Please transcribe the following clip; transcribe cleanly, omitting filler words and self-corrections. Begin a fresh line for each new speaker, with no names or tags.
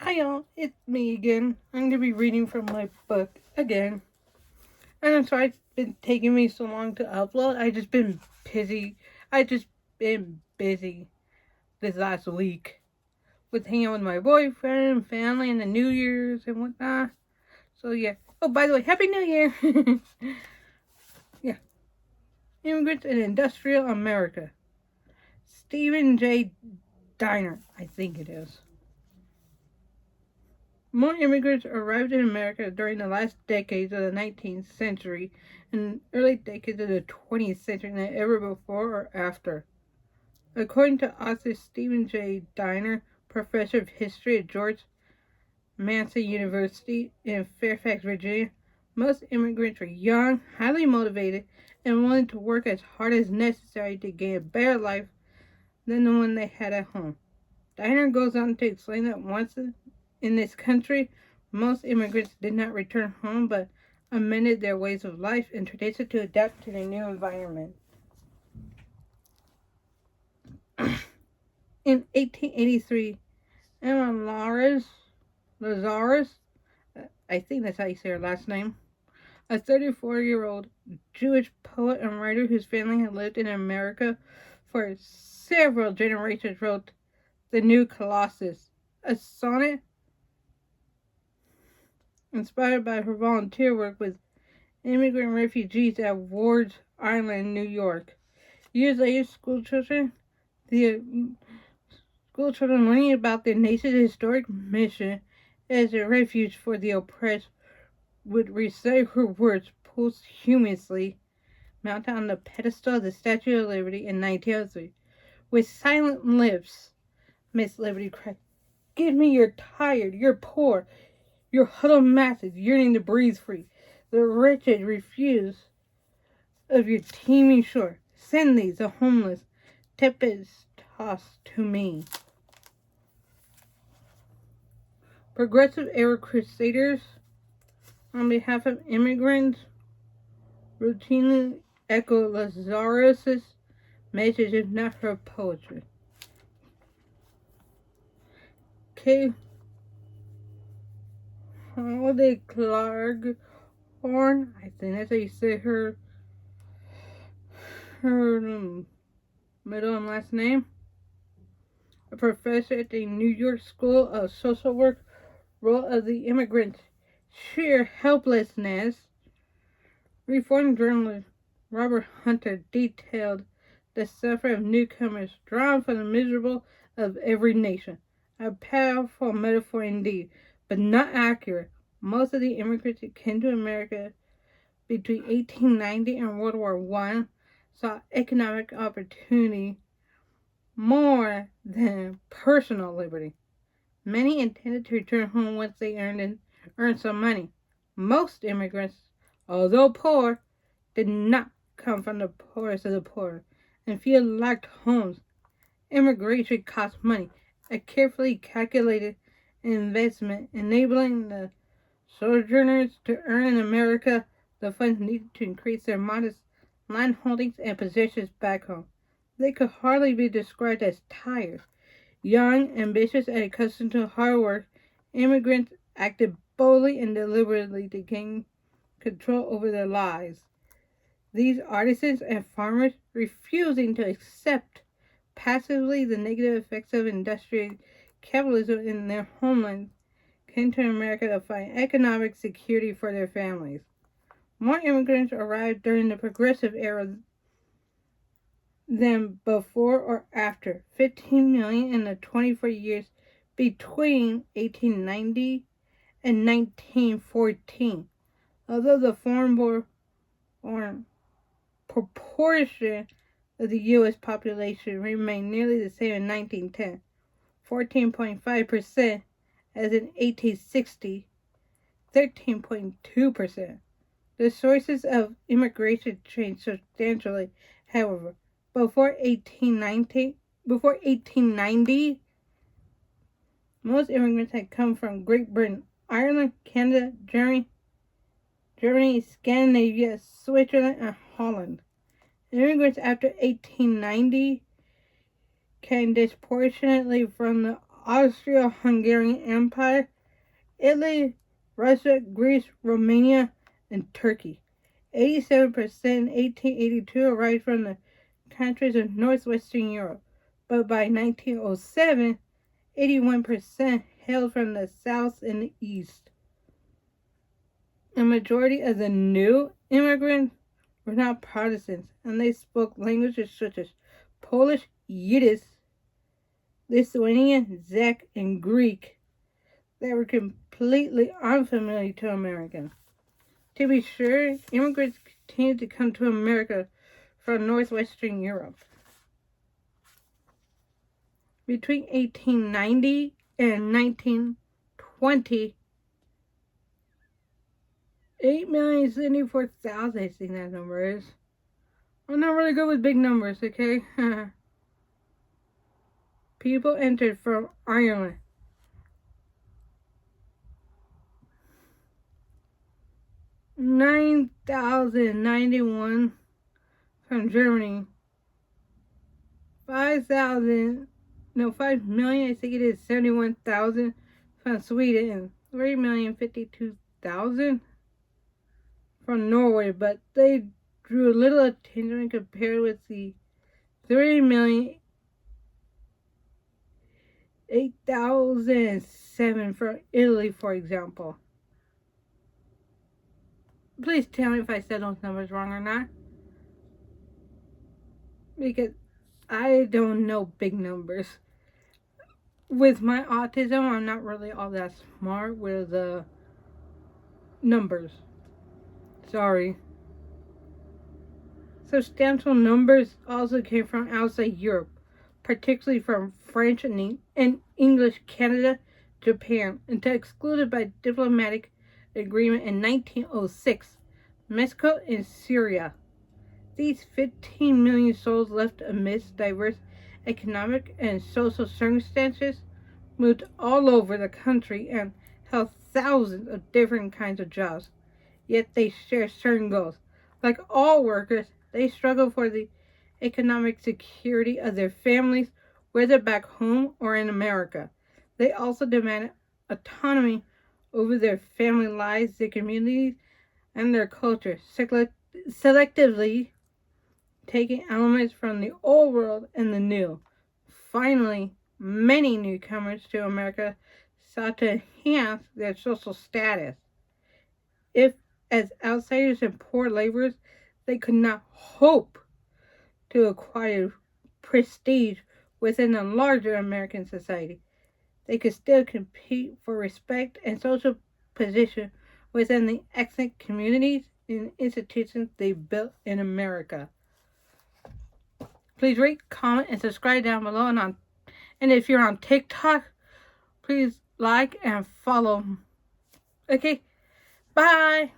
Hi y'all, it's me again. I'm going to be reading from my book again. And I'm sorry it's been taking me so long to upload. I just been busy. I just been busy this last week with hanging out with my boyfriend and family and the New Year's and whatnot. So yeah. Oh, by the way, Happy New Year! Yeah. Immigrants in Industrial America. Stephen J. Diner, I think it is. More immigrants arrived in America during the last decades of the 19th century and early decades of the 20th century than ever before or after. According to author Stephen J. Diner, professor of history at George Massey University in Fairfax, Virginia, most immigrants were young, highly motivated, and willing to work as hard as necessary to gain a better life than the one they had at home. Diner goes on to explain that once in this country, most immigrants did not return home but amended their ways of life and traditions to adapt to their new environment. In 1883, Emma Lazarus, I think that's how you say her last name, a 34-year-old Jewish poet and writer whose family had lived in America for several generations, wrote The New Colossus, a sonnet inspired by her volunteer work with immigrant refugees at Ward's Island, New York. Years later, the school children learning about their nation's historic mission as a refuge for the oppressed would recite her words posthumously, mounted on the pedestal of the Statue of Liberty in 1903. With silent lips, Miss Liberty cried, "Give me your tired, your poor, your huddled masses yearning to breathe free. The wretched refuse of your teeming shore. Send these, the homeless, tempest tossed to me." Progressive era crusaders, on behalf of immigrants, routinely echo Lazarus's message, if not her poetry. K. Holiday Clark Horn, I think that's how you say her middle and last name, a professor at the New York School of Social Work, wrote of the immigrants' sheer helplessness. Reformed journalist Robert Hunter detailed the suffering of newcomers drawn from the miserable of every nation. A powerful metaphor indeed, but not accurate. Most of the immigrants who came to America between 1890 and World War I saw economic opportunity more than personal liberty. Many intended to return home once they earned some money. Most immigrants, although poor, did not come from the poorest of the poor, and few lacked homes. Immigration cost money, a carefully calculated investment, enabling the sojourners to earn in America the funds needed to increase their modest land holdings and possessions back home. They could hardly be described as tired. Young, ambitious, and accustomed to hard work, immigrants acted boldly and deliberately to gain control over their lives. These artisans and farmers, refusing to accept passively the negative effects of industrial capitalism in their homeland, came to America to find economic security for their families. More immigrants arrived during the Progressive Era than before or after. 15 million in the 24 years between 1890 and 1914. Although the foreign-born proportion of the U.S. population remained nearly the same in 1910, 14.5%, as in 1860, 13.2%. The sources of immigration changed substantially, however. Before 1890, most immigrants had come from Great Britain, Ireland, Canada, Germany, Scandinavia, Switzerland, and Holland. Immigrants after 1890 came disproportionately from the Austro-Hungarian Empire, Italy, Russia, Greece, Romania, and Turkey. 87% in 1882 arrived from the countries of northwestern Europe, but by 1907, 81% hailed from the south and the east. A majority of the new immigrants were not Protestants, and they spoke languages such as Polish, Yiddish, Lithuanian, Czech, and Greek that were completely unfamiliar to Americans. To be sure, immigrants continued to come to America from northwestern Europe. Between 1890 and 1920, 8,074,000, I think that number is. I'm not really good with big numbers, okay? People entered from Ireland. 9,091 from Germany. 5 million, I think it is 71,000 from Sweden, and 3,052,000 from Norway, but they drew little attention compared with the 3,008,007 from Italy, for example. Please tell me if I said those numbers wrong or not, because I don't know big numbers. With my autism, I'm not really all that smart with numbers. Sorry. Substantial numbers also came from outside Europe, particularly from French and English Canada, Japan, until excluded by diplomatic agreement in 1906, Mexico and Syria. These 15 million souls left amidst diverse economic and social circumstances moved all over the country and held thousands of different kinds of jobs. Yet they share certain goals. Like all workers, they struggle for the economic security of their families, whether back home or in America. They also demand autonomy over their family lives, their communities, and their culture, selectively taking elements from the old world and the new. Finally, many newcomers to America sought to enhance their social status. If, as outsiders and poor laborers, they could not hope to acquire prestige within a larger American society, they could still compete for respect and social position within the ethnic communities and institutions they built in America. Please rate, comment, and subscribe down below. And if you're on TikTok, please like and follow. Okay, bye.